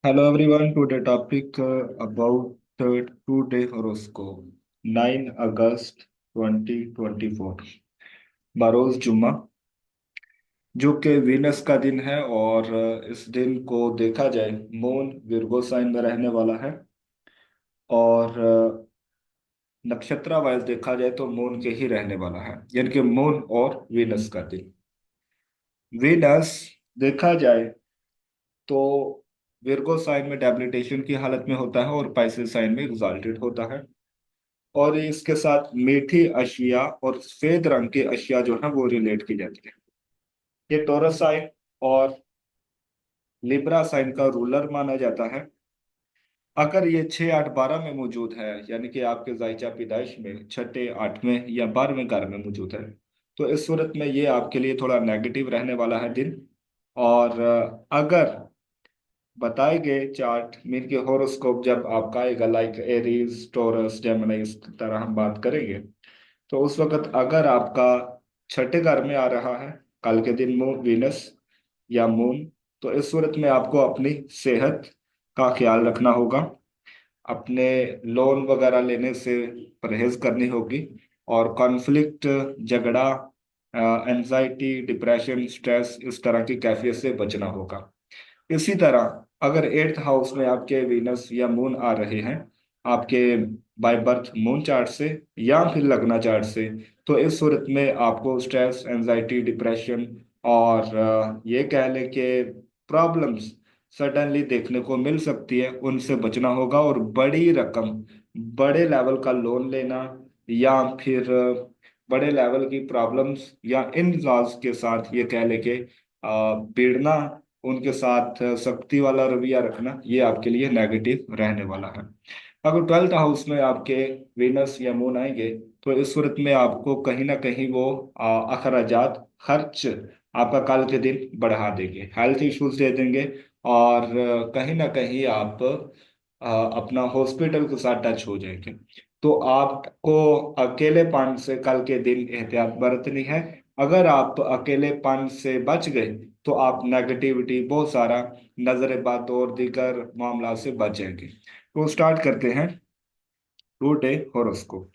Hello everyone, today topic about two-day horoscope 9 अगस्त 2024 बरोज जुम्मा जो कि वीनस का दिन है और इस दिन को देखा जाए मून विर्गो साइन में रहने वाला है और नक्षत्र वाइज देखा जाए तो मून के ही रहने वाला है यानी कि मून और वीनस का दिन। वीनस देखा जाए तो विर्गो साइन में डेबिलिटेशन की हालत में होता है और पाइसेस साइन में एग्जाल्टेड होता है और इसके साथ मीठी अशिया और सफेद रंग की अशिया जो है वो रिलेट की जाती है। ये टोरस साइन और लिब्रा साइन का रूलर माना जाता है। अगर ये 6 8 12 में मौजूद है यानी कि आपके जायचा पैदाइश में छठे आठवें या 12वें घर में मौजूद है तो इस सूरत में ये आपके लिए थोड़ा नेगेटिव रहने वाला है दिन। और अगर बताए गए चार्ट मीन के होरोस्कोप जब आपका आएगा लाइक एरीज टोरस जेमिनी इस तरह हम बात करेंगे तो उस वक्त अगर आपका छठे घर में आ रहा है कल के दिन मून वीनस या मून तो इस सूरत में आपको अपनी सेहत का ख्याल रखना होगा। अपने लोन वगैरह लेने से परहेज करनी होगी और कॉन्फ्लिक्ट झगड़ा एंजाइटी डिप्रेशन स्ट्रेस इस तरह की कैफियत से बचना होगा। इसी तरह अगर एट्थ हाउस में आपके वीनस या मून आ रहे हैं आपके बाय बर्थ मून चार्ट से या फिर लगना चार्ट से तो इस सूरत में आपको स्ट्रेस एंजाइटी डिप्रेशन और ये कह लें कि प्रॉब्लम्स सडनली देखने को मिल सकती है उनसे बचना होगा और बड़ी रकम बड़े लेवल का लोन लेना या फिर बड़े लेवल की प्रॉब्लम्स या इन लॉज के साथ ये कह लें कि भिड़ना उनके साथ सख्ती वाला रवैया रखना ये आपके लिए नेगेटिव रहने वाला है। अगर ट्वेल्थ हाउस में आपके वीनस या मून आएंगे तो इस सूरत में आपको कहीं ना कहीं वो अखराजात खर्च आपका कल के दिन बढ़ा देंगे हेल्थ इश्यूज दे देंगे और कहीं ना कहीं आप अपना हॉस्पिटल के साथ टच हो जाएंगे। तो आपको अकेलेपन से कल के दिन एहतियात बरतनी है। अगर आप अकेलेपन से बच गए तो आप नेगेटिविटी बहुत सारा नजर बद और दीगर मामला से बच जाएंगे। तो स्टार्ट करते हैं टू डे हॉरोस्कोप।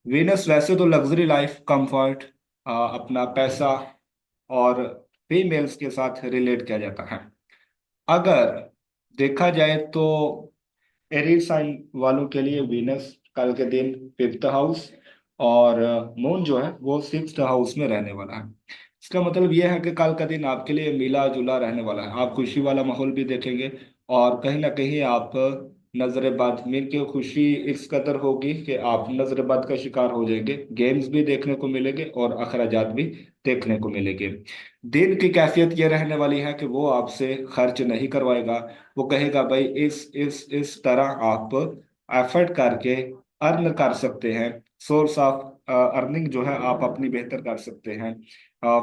वीनस वैसे तो लग्जरी लाइफ कंफर्ट अपना पैसा और फीमेल्स के साथ रिलेट किया जाता है। अगर देखा जाए तो एरीज साइन वालों के लिए वीनस कल के दिन फिफ्थ हाउस और मून जो है वो सिक्स्थ हाउस में रहने वाला है। इसका मतलब यह है कि कल का दिन आपके लिए मिला जुला रहने वाला है। आप खुशी वाला माहौल भी देखेंगे और कहीं ना कहीं आप नजरबद मीन की खुशी इस कदर होगी कि आप नजरबद का शिकार हो जाएंगे। गेम्स भी देखने को मिलेंगे और अखराजात भी देखने को मिलेंगे। दिन की कैफियत ये रहने वाली है कि वो आपसे खर्च नहीं करवाएगा। वो कहेगा भाई इस तरह आप एफर्ट करके अर्न कर सकते हैं। सोर्स ऑफ अर्निंग जो है आप अपनी बेहतर कर सकते हैं।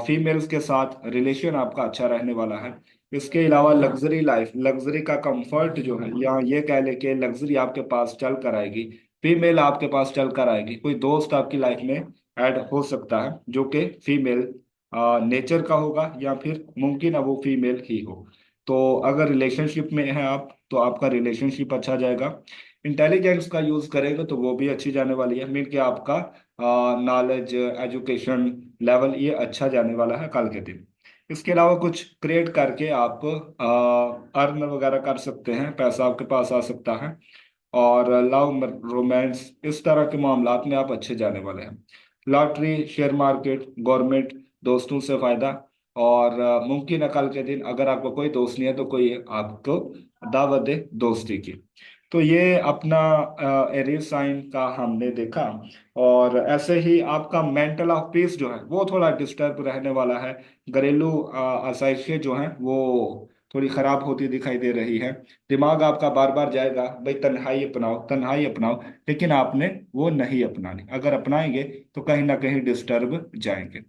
फीमेल्स के साथ रिलेशन आपका अच्छा रहने वाला है। इसके अलावा लग्जरी लाइफ लग्जरी का कंफर्ट जो है या ये कह ले कि लग्जरी आपके पास चल कर आएगी। फीमेल आपके पास चल कर आएगी। कोई दोस्त आपकी लाइफ में ऐड हो सकता है जो कि फीमेल नेचर का होगा या फिर मुमकिन है वो फीमेल ही हो। तो अगर रिलेशनशिप में है आप तो आपका रिलेशनशिप अच्छा जाएगा। इंटेलिजेंस का यूज करेंगे तो वो भी अच्छी जाने वाली है मीन कि आपका नॉलेज एजुकेशन लेवल ये अच्छा जाने वाला है कल के दिन। इसके अलावा कुछ क्रिएट करके आप अर्न वगैरह कर सकते हैं पैसा आपके पास आ सकता है। और लव रोमांस इस तरह के मामलात में आप अच्छे जाने वाले हैं। लॉटरी शेयर मार्केट गवर्नमेंट दोस्तों से फायदा और मुमकिन है कल के दिन अगर आपका कोई दोस्त नहीं है तो कोई आपको दावत दे दोस्ती की। तो ये अपना एरियल साइन का हमने देखा। और ऐसे ही आपका मेंटल ऑफ पीस जो है वो थोड़ा डिस्टर्ब रहने वाला है। घरेलू आसाइशें जो हैं वो थोड़ी खराब होती दिखाई दे रही है। दिमाग आपका बार बार जाएगा भाई तन्हाई अपनाओ तन्हाई अपनाओ लेकिन आपने वो नहीं अपनानी। अगर अपनाएंगे तो कहीं ना कहीं डिस्टर्ब जाएंगे।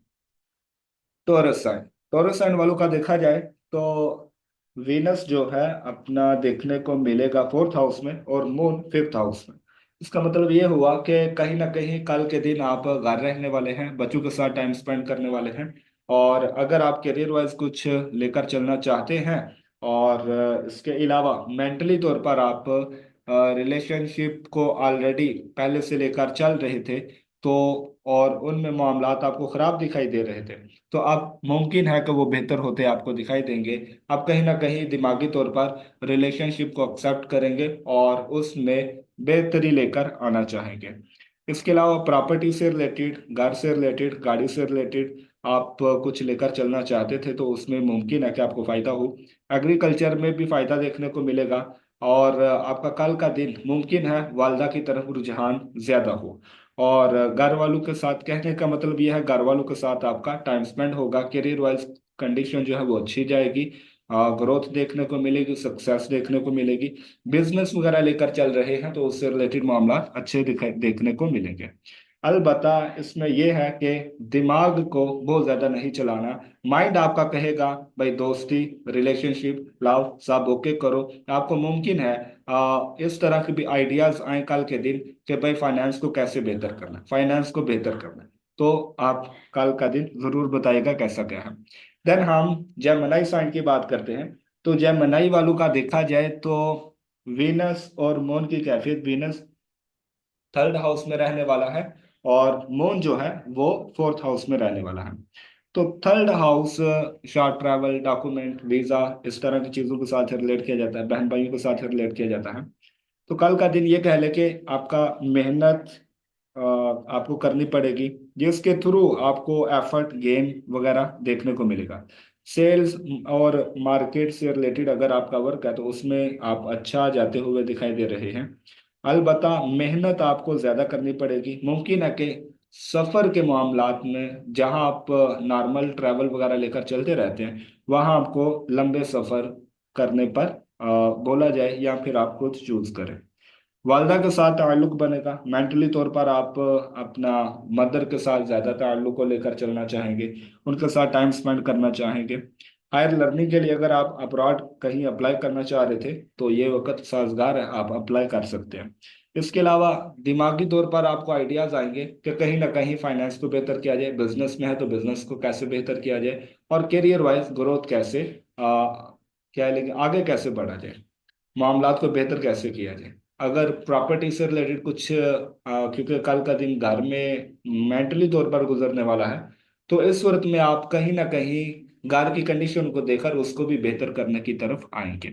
टॉरस साइन टॉरस साइन वालों का देखा जाए तो वीनस जो है अपना देखने को मिलेगा फोर्थ हाउस में और मून फिफ्थ हाउस में। इसका मतलब ये हुआ कि कहीं ना कहीं कल के दिन आप घर रहने वाले हैं बच्चों के साथ टाइम स्पेंड करने वाले हैं। और अगर आप करियर वाइज कुछ लेकर चलना चाहते हैं और इसके अलावा मेंटली तौर पर आप रिलेशनशिप को ऑलरेडी पहले से लेकर चल रहे थे, तो और उनमें मामलात आपको खराब दिखाई दे रहे थे, तो अब मुमकिन है कि वो बेहतर होते आपको दिखाई देंगे। आप कहीं ना कहीं दिमागी तौर पर रिलेशनशिप को एक्सेप्ट करेंगे और उसमें बेहतरी लेकर आना चाहेंगे। इसके अलावा प्रॉपर्टी से रिलेटेड, घर से रिलेटेड, गाड़ी से रिलेटेड आप कुछ लेकर चलना चाहते थे, तो उसमें मुमकिन है कि आपको फायदा हो। एग्रीकल्चर में भी फायदा देखने को मिलेगा। और आपका कल का दिन मुमकिन है वालदा की तरफ रुझान ज्यादा हो। और घर वालों के साथ, कहने का मतलब यह है घर वालों के साथ आपका टाइम स्पेंड होगा। करियर वाइज कंडीशन जो है वो अच्छी जाएगी। ग्रोथ देखने को मिलेगी, सक्सेस देखने को मिलेगी। बिजनेस वगैरह लेकर चल रहे हैं तो उससे रिलेटेड मामला अच्छे दिखाई देखने को मिलेंगे। अलबत्ता इसमें यह है कि दिमाग को बहुत ज्यादा नहीं चलाना। माइंड आपका कहेगा भाई दोस्ती, रिलेशनशिप, लव सब ओके करो। आपको मुमकिन है इस तरह के भी आइडियाज आए कल के दिन कि भाई फाइनेंस को कैसे बेहतर करना है, फाइनेंस को बेहतर करना है। तो आप कल का दिन जरूर बताइएगा कैसा क्या है। देन हम जेमिनी साइन की बात करते हैं। तो जेमिनी वालों का देखा जाए तो वीनस और मून की कैफियत, वीनस थर्ड हाउस में रहने वाला है और मून जो है वो फोर्थ हाउस में रहने वाला है। तो third house short travel, document, visa, इस तरह की चीजों के साथ रिलेट किया जाता है, बहन भाइयों के साथ रिलेट किया जाता है। तो कल का दिन ये कह ले कि आपका मेहनत आपको करनी पड़ेगी, जिसके थ्रू आपको एफर्ट गेन वगैरह देखने को मिलेगा। सेल्स और मार्केट से रिलेटेड अगर आपका वर्क है तो उसमें आप अच्छा जाते हुए दिखाई दे रहे हैं। अलबत्ता मेहनत आपको ज्यादा करनी पड़ेगी। मुमकिन है कि सफर के मामलात में जहां आप नॉर्मल ट्रैवल वगैरह लेकर चलते रहते हैं, वहां आपको लंबे सफर करने पर बोला जाए या फिर आप खुद चूज करें। वालदा के साथ ताल्लुक बनेगा। मेंटली तौर पर आप अपना मदर के साथ ज्यादा ताल्लुक को लेकर चलना चाहेंगे, उनके साथ टाइम स्पेंड करना चाहेंगे। हायर लर्निंग के लिए अगर आप अब्रॉड कहीं अप्लाई करना चाह रहे थे तो ये वक्त साजगार है, आप अप्लाई कर सकते हैं। इसके अलावा दिमागी तौर पर आपको आइडियाज आएंगे कि कहीं ना कहीं फाइनेंस को बेहतर किया जाए, बिजनेस में है तो बिजनेस को कैसे बेहतर किया जाए, और करियर वाइज ग्रोथ कैसे क्या लेकिन आगे कैसे बढ़ा जाए, मामलात को बेहतर कैसे किया जाए। अगर प्रॉपर्टी से रिलेटेड कुछ क्योंकि कल का दिन घर में मेंटली तौर पर गुजरने वाला है, तो इस सूरत में आप कहीं ना कहीं घर की कंडीशन को देखकर उसको भी बेहतर करने की तरफ आएंगे।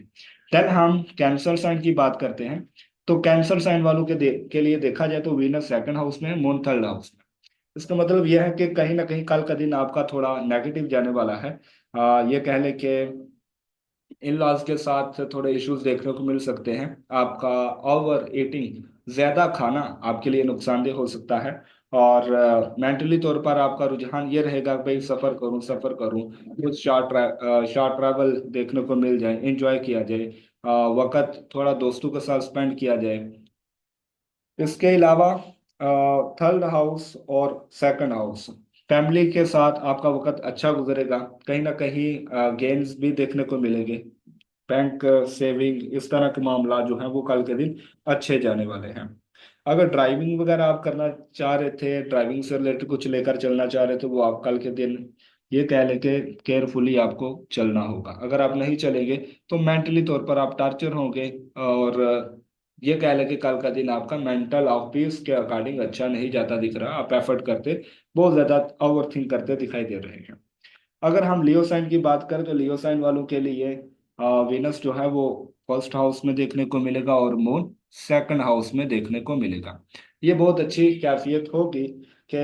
देन हम कैंसर साइन की बात करते हैं। तो कैंसर साइन वालों के लिए देखा जाए तो वीनस सेकंड हाउस में है, मून थर्ड हाउस में। इसका मतलब यह है कि कहीं ना कहीं कल का दिन आपका थोड़ा नेगेटिव जाने वाला है। ये कह ले कि इन लॉज के साथ थोड़े इश्यूज देखने को मिल सकते हैं। आपका ओवर ईटिंग, ज्यादा खाना आपके लिए नुकसानदेह हो सकता है। और मेंटली तौर पर आपका रुझान ये रहेगा भाई सफर करूं, सफर करूं, कुछ शॉर्ट ट्रैवल देखने को मिल जाए, एंजॉय किया जाए, वक्त थोड़ा दोस्तों के साथ स्पेंड किया जाए। इसके अलावा थर्ड हाउस और सेकंड हाउस, फैमिली के साथ आपका वक्त अच्छा गुजरेगा। कहीं ना कहीं गेम्स भी देखने को मिलेंगे। बैंक सेविंग, इस तरह के मामला जो है वो कल के दिन अच्छे जाने वाले हैं। अगर ड्राइविंग वगैरह आप करना चाह रहे थे, ड्राइविंग से रिलेटेड कुछ लेकर चलना चाह रहे थे, वो आप कल के दिन ये कह लें कि केयरफुली आपको चलना होगा। अगर आप नहीं चलेंगे तो मेंटली तौर पर आप टार्चर होंगे। और ये कह लें कि कल का दिन आपका मेंटल ऑफ पीस के अकॉर्डिंग अच्छा नहीं जाता दिख रहा। आप एफर्ट करते, बहुत ज्यादा ओवर थिंक करते दिखाई दे रहे हैं। अगर हम लियो साइन की बात करें तो लियो साइन वालों के लिए वीनस जो है वो फर्स्ट हाउस में देखने को मिलेगा और मून सेकंड हाउस में देखने को मिलेगा। ये बहुत अच्छी कैफियत होगी कि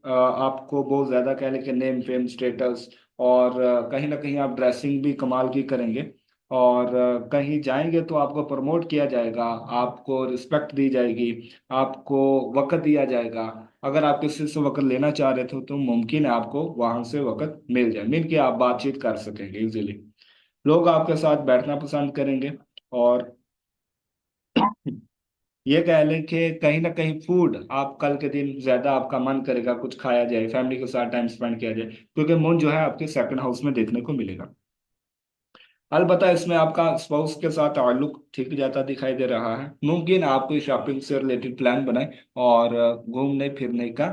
आपको बहुत ज्यादा कह लें कि नेम फेम स्टेटस, और कहीं ना कहीं आप ड्रेसिंग भी कमाल की करेंगे। और कहीं जाएंगे तो आपको प्रमोट किया जाएगा, आपको रिस्पेक्ट दी जाएगी, आपको वक्त दिया जाएगा। अगर आप किसी से वक्त लेना चाह रहे थे तो मुमकिन है आपको वहां से वक्त मिल जाए, मिल के आप बातचीत कर सकेंगे इजीली। लोग आपके साथ बैठना पसंद करेंगे। और ये कह लें कि कहीं ना कहीं फूड आप कल के दिन ज्यादा आपका मन करेगा कुछ खाया जाए, फैमिली के साथ टाइम स्पेंड किया जाए, क्योंकि मून जो है आपके सेकंड हाउस में देखने को मिलेगा। अलबत्ता इसमें आपका स्पाउस के साथ ताल्लुक ठीक जाता दिखाई दे रहा है। मुमकिन आप कोई शॉपिंग से रिलेटेड प्लान बनाए और घूमने फिरने का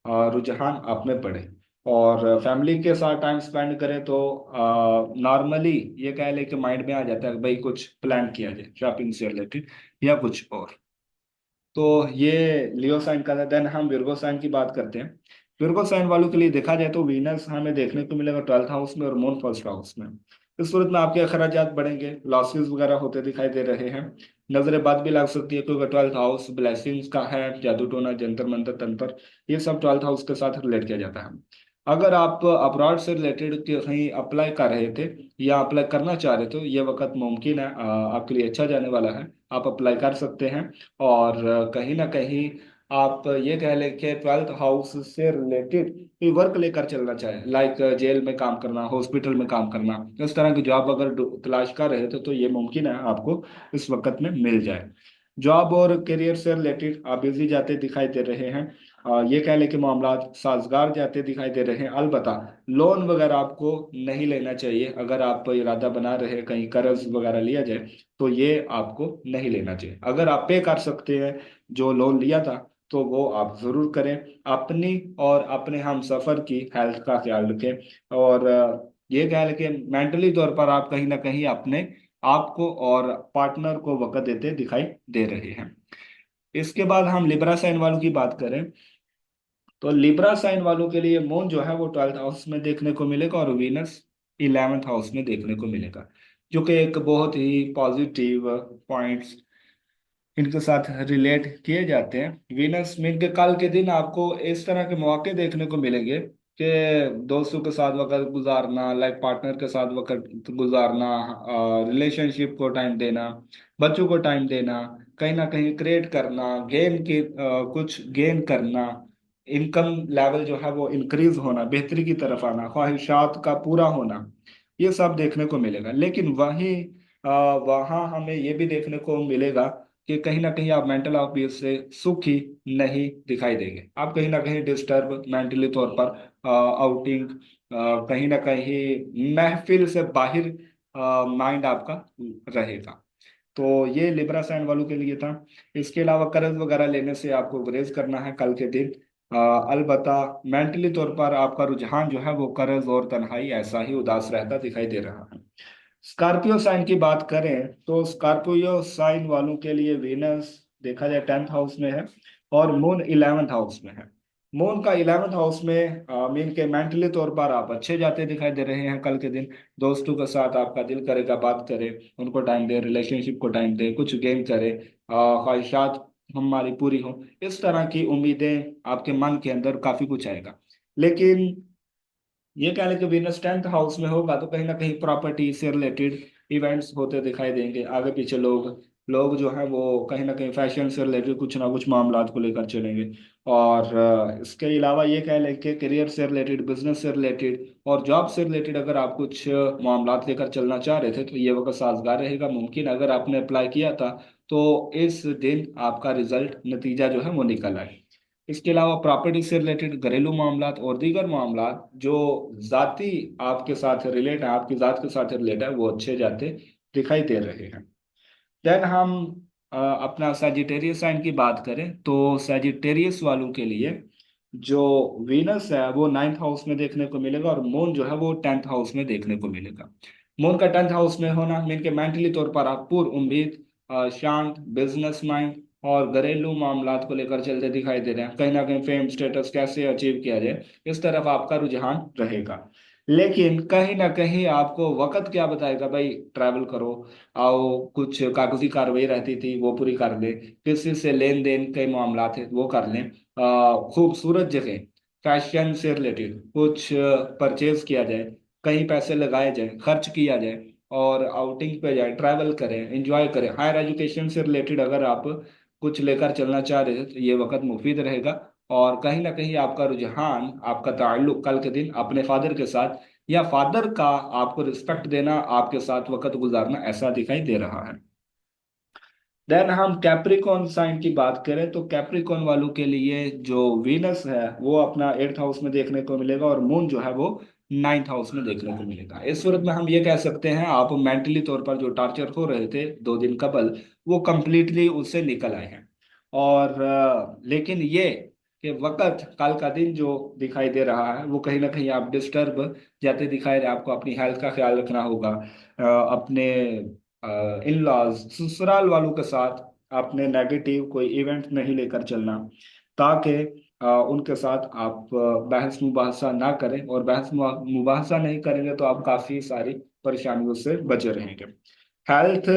रुझान आप में बढ़े। और फैमिली के साथ टाइम स्पेंड करें तो नॉर्मली ये कह ले कि माइंड में आ जाता है कि भाई कुछ प्लान किया जाए शॉपिंग से रिलेटेड या कुछ और। तो ये लियो साइन का था। देन हम विर्गो साइन की बात करते हैं। विर्गो साइन वालों के लिए देखा जाए तो वीनस हमें देखने को मिलेगा 12th हाउस में और मून फर्स्ट हाउस में। इस सूरत में आपके अखराजात बढ़ेंगे, लॉसेस वगैरह होते दिखाई दे रहे हैं। नजरें बद भी लग सकती है क्योंकि 12th हाउस ब्लेसिंग्स का है, जादू टोना जंतर मंतर तंत्र, ये सब 12th हाउस के साथ रिलेट किया जाता है। अगर आप अब्रॉड से रिलेटेड कहीं अप्लाई कर रहे थे या अप्लाई करना चाह रहे थे तो ये वक्त मुमकिन है, आपके लिए अच्छा जाने वाला है, आप अप्लाई कर सकते हैं। और कहीं ना कहीं आप ये कह लें कि 12th हाउस से रिलेटेड कोई वर्क लेकर चलना चाहे, लाइक जेल में काम करना, हॉस्पिटल में काम करना, इस तरह की जॉब अगर तलाश कर रहे थे तो ये मुमकिन है आपको इस वक्त में मिल जाए। जॉब और करियर से रिलेटेड आप बिजी जाते दिखाई दे रहे हैं। ये कह लें कि मामला साजगार जाते दिखाई दे रहे हैं। अलबत्ता लोन वगैरह आपको नहीं लेना चाहिए। अगर आप इरादा बना रहे हैं कहीं कर्ज वगैरह लिया जाए तो ये आपको नहीं लेना चाहिए। अगर आप पे कर सकते हैं जो लोन लिया था तो वो आप जरूर करें। अपनी और अपने हम सफर की हेल्थ का ख्याल रखें। और ये कह लें कि मेंटली तौर पर आप कहीं ना कहीं अपने आपको और पार्टनर को वक्त देते दिखाई दे रहे हैं। इसके बाद हम लिब्रा साइन वालों की बात करें तो लिब्रा साइन वालों के लिए मून जो है वो 12th हाउस में देखने को मिलेगा और वीनस 11th हाउस में देखने को मिलेगा, जो कि एक बहुत ही पॉजिटिव पॉइंट्स इनके साथ रिलेट किए जाते हैं। वीनस मीन के कल के दिन आपको इस तरह के मौके देखने को मिलेंगे कि दोस्तों के साथ वक्त गुजारना, लाइफ पार्टनर के साथ वक्त गुजारना, रिलेशनशिप को टाइम देना, बच्चों को टाइम देना, कहीं ना कहीं क्रिएट करना, गेन की कुछ गेन करना, इनकम लेवल जो है वो इंक्रीज होना, बेहतरी की तरफ आना, ख्वाहिशात का पूरा होना, ये सब देखने को मिलेगा। लेकिन वहीं वहाँ हमें ये भी देखने को मिलेगा कि कहीं ना कहीं आप मेंटल पीस से सुखी नहीं दिखाई देंगे। आप कहीं ना कहीं डिस्टर्ब मेंटली तौर पर, आउटिंग, कहीं ना कहीं महफिल से बाहर माइंड आपका रहेगा। तो ये लिब्रा साइन वालों के लिए था। इसके अलावा कर्ज वगैरह लेने से आपको गुरेज करना है कल के दिन। अलबत्ता मेंटली तौर पर आपका रुझान जो है वो कर्ज और तन्हाई ऐसा ही उदास रहता दिखाई दे रहा है। स्कॉर्पियो साइन की बात करें तो स्कॉर्पियो साइन वालों के लिए वीनस देखा जाए 10th हाउस में है और मून 11th हाउस में है। मून का 11th हाउस में मीन के मेंटली तौर पर आप अच्छे जाते दिखाई दे रहे हैं कल के दिन। दोस्तों के साथ आपका दिल करेगा बात करे, उनको टाइम दे, रिलेशनशिप को टाइम दे, कुछ गेन करे, ख्वाहिशात हमारी पूरी हो, इस तरह की उम्मीदें आपके मन के अंदर काफी कुछ आएगा। लेकिन ये कह लें कि वीनस 10th हाउस में होगा तो कहीं ना कहीं प्रॉपर्टी से रिलेटेड इवेंट्स होते दिखाई देंगे। आगे पीछे लोग लोग जो है वो कहीं ना कहीं फैशन से रिलेटेड कुछ ना कुछ मामलात को लेकर चलेंगे। और इसके अलावा ये कह लें कि करियर से रिलेटेड, बिजनेस से रिलेटेड और जॉब से रिलेटेड अगर आप कुछ मामलात लेकर चलना चाह रहे थे तो ये वक्त साजगार रहेगा। मुमकिन अगर आपने अप्लाई किया था तो इस दिन आपका रिजल्ट नतीजा जो है वो निकल आए। इसके अलावा प्रॉपर्टी से रिलेटेड घरेलू मामलात और दीगर मामलात जो जाती आपके साथ रिलेट है, आपकी जात के साथ रिलेट है, वो अच्छे जाते दिखाई दे रहे हैं। देन हम अपना सैजिटेरियस साइन की बात करें तो सैजिटेरियस वालों के लिए जो वीनस है वो 9th हाउस में देखने को मिलेगा और मून जो है वो 10th हाउस में देखने को मिलेगा। मून का 10th हाउस में होना मीन के मेंटली तौर पर आप पूर्ण उम्मीद, शांत, बिजनेस माइंड और घरेलू मामलात को लेकर चलते दिखाई दे रहे हैं। कहीं ना कहीं फेम स्टेटस कैसे अचीव किया जाए इस तरफ आपका रुझान रहेगा। लेकिन कहीं ना कहीं आपको वक्त क्या बताएगा, भाई ट्रैवल करो, आओ, कुछ कागजी कार्रवाई रहती थी वो पूरी कर लें, किसी से लेन देन के मामला थे वो कर लें, खूबसूरत जगह, फैशन से रिलेटेड कुछ परचेज किया जाए, कहीं पैसे लगाए जाए, खर्च किया जाए और आउटिंग पे जाए, ट्रैवल करें, एंजॉय करें। हायर एजुकेशन से रिलेटेड अगर आप कुछ लेकर चलना चाह रहे हैं तो ये वक्त मुफीद रहेगा। और कहीं ना कहीं आपका रुझान, आपका ताल्लुक कल के दिन अपने फादर के साथ या फादर का आपको रिस्पेक्ट देना, आपके साथ वक्त गुजारना ऐसा दिखाई दे रहा है। देन हम कैप्रिकॉन साइन की बात करें तो कैप्रिकॉन वालों के लिए जो वीनस है वो अपना 8th हाउस में देखने को मिलेगा और मून जो है वो 9th हाउस में देखने को मिलेगा। इस सूरत में हम ये कह सकते हैं आप मेंटली तौर पर जो टॉर्चर हो रहे थे 2 दिन कबल वो कंप्लीटली उससे निकल आए हैं। और लेकिन ये कि वक्त कल का दिन जो दिखाई दे रहा है वो कहीं ना कहीं आप डिस्टर्ब जाते दिखाई दे, आपको अपनी हेल्थ का ख्याल रखना होगा। अपने इन लॉज ससुराल वालों के साथ आपने नेगेटिव कोई इवेंट नहीं लेकर चलना, ताकि उनके साथ आप बहस मुबाहसा ना करें, और बहस मुबाहसा नहीं करेंगे तो आप काफी सारी परेशानियों से बचे रहेंगे। हेल्थ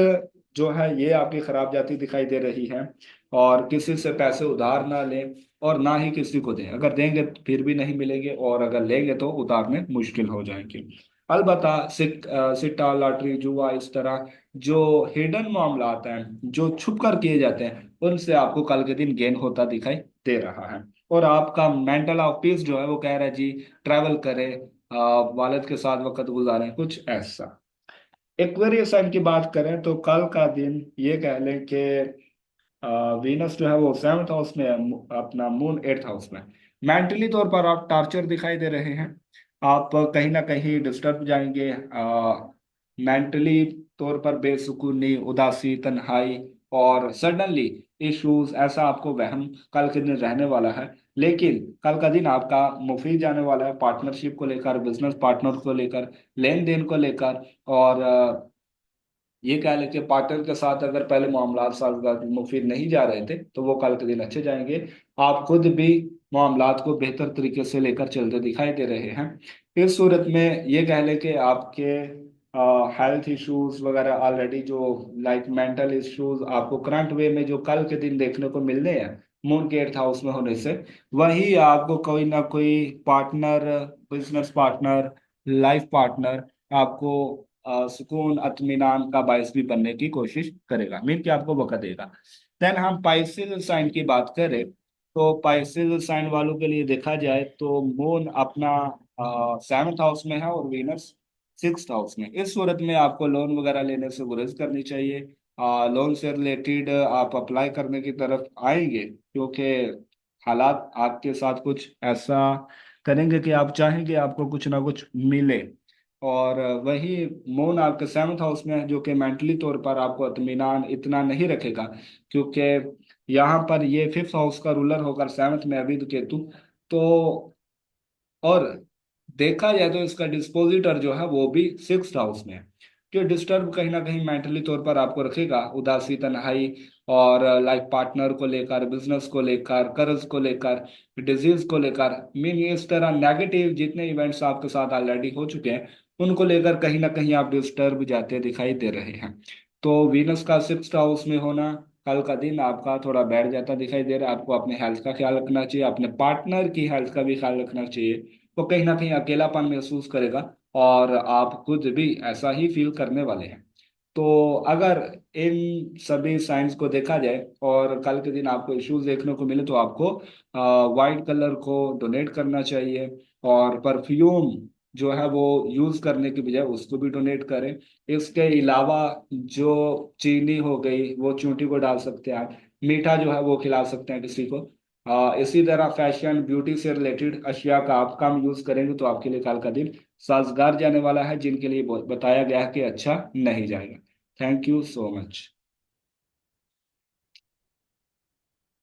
जो है ये आपकी खराब जाती दिखाई दे रही है, और किसी से पैसे उधार ना लें और ना ही किसी को दें, अगर देंगे तो फिर भी नहीं मिलेंगे, और अगर लेंगे तो उतारने मुश्किल हो जाएंगे। अलबत्ता सिट्टा लॉटरी जुआ इस तरह जो हिडन मामलात हैं जो छुप कर किए जाते हैं, उनसे आपको कल के दिन गेन होता दिखाई दे रहा है। और आपका मेंटल ऑफ पीस जो है वो कह रहा है जी ट्रैवल करें, वालिद के साथ वक्त गुजारें, कुछ ऐसा। एक्वेरियस साइन की बात करें तो कल का दिन ये कह लें कि वीनस जो है वो 7th हाउस में है, अपना मून 8th हाउस में। मेंटली तौर पर आप टॉर्चर दिखाई दे रहे हैं, आप कहीं ना कहीं डिस्टर्ब जाएंगे, मेंटली तौर पर बेसुकूनी, उदासी, तन्हाई और सडनली इश्यूज, ऐसा आपको वहम कल के दिन रहने वाला है। लेकिन कल का दिन आपका मुफीद जाने वाला है, पार्टनरशिप को लेकर, बिजनेस पार्टनर को लेकर, लेन देन को लेकर। और ये कह लें कि पार्टनर के साथ अगर पहले मामला साजगार मुफीद नहीं जा रहे थे तो वो कल के दिन अच्छे जाएंगे। आप खुद भी मामलात को बेहतर तरीके से लेकर चलते दिखाई दे रहे हैं। इस सूरत में ये कह लें कि आपके हेल्थ इश्यूज वगैरह ऑलरेडी जो लाइक मेंटल इश्यूज आपको करंट वे में जो कल के दिन देखने को मिलने हैं मून के 8th हाउस में होने से, वही आपको कोई ना कोई partner, business partner, life partner आपको सुकून अत्मीनान का बायस भी बनने की कोशिश करेगा, मीन कि आपको वक़्त देगा। देन हम पाइसेस साइन की बात करें तो पाइसेस साइन वालों के लिए देखा जाए तो मून अपना 7th हाउस में है और वीनस 6th हाउस में। इस सूरत में आपको लोन वगैरह लेने से गुरेज करनी चाहिए। लोन से रिलेटेड आप अप्लाई करने की तरफ आएंगे क्योंकि हालात आपके साथ कुछ ऐसा करेंगे कि आप चाहेंगे आपको कुछ ना कुछ मिले। और वही मून आपके 7th हाउस में है जो कि मेंटली तौर पर आपको इत्मीनान इतना नहीं रखेगा, क्योंकि यहाँ पर ये 5th हाउस का रूलर होकर 7th में अभी केतु। तो और देखा जाए तो इसका डिस्पोजिटर जो है वो भी 6th हाउस में है, जो डिस्टर्ब कहीं ना कहीं मेंटली तौर पर आपको रखेगा, उदासी, तन्हाई और लाइफ पार्टनर को लेकर, बिजनेस को लेकर, कर्ज को लेकर, डिजीज को लेकर, मीन इस तरह नेगेटिव जितने इवेंट्स आपके साथ ऑलरेडी हो चुके हैं उनको लेकर कहीं ना कहीं आप डिस्टर्ब जाते दिखाई दे रहे हैं। तो वीनस का 6th हाउस में होना कल का दिन आपका थोड़ा बैठ जाता दिखाई दे रहा है। आपको अपने हेल्थ का ख्याल रखना चाहिए, अपने पार्टनर की हेल्थ का भी ख्याल रखना चाहिए। वो कहीं ना कहीं अकेलापन महसूस करेगा और आप खुद भी ऐसा ही फील करने वाले हैं। तो अगर इन सभी साइंस को देखा जाए और कल के दिन आपको इश्यूज देखने को मिले तो आपको वाइट कलर को डोनेट करना चाहिए, और परफ्यूम जो है वो यूज करने की बजाय उसको भी डोनेट करें। इसके अलावा जो चीनी हो गई वो चूंटी को डाल सकते हैं आप, मीठा जो है वो खिला सकते हैं किसी को। इसी तरह फैशन ब्यूटी से रिलेटेड अशिया का आप कम यूज करेंगे तो आपके लिए कल का दिन साजगार जाने वाला है, जिनके लिए बताया गया है कि अच्छा नहीं जाएगा। Thank you so much.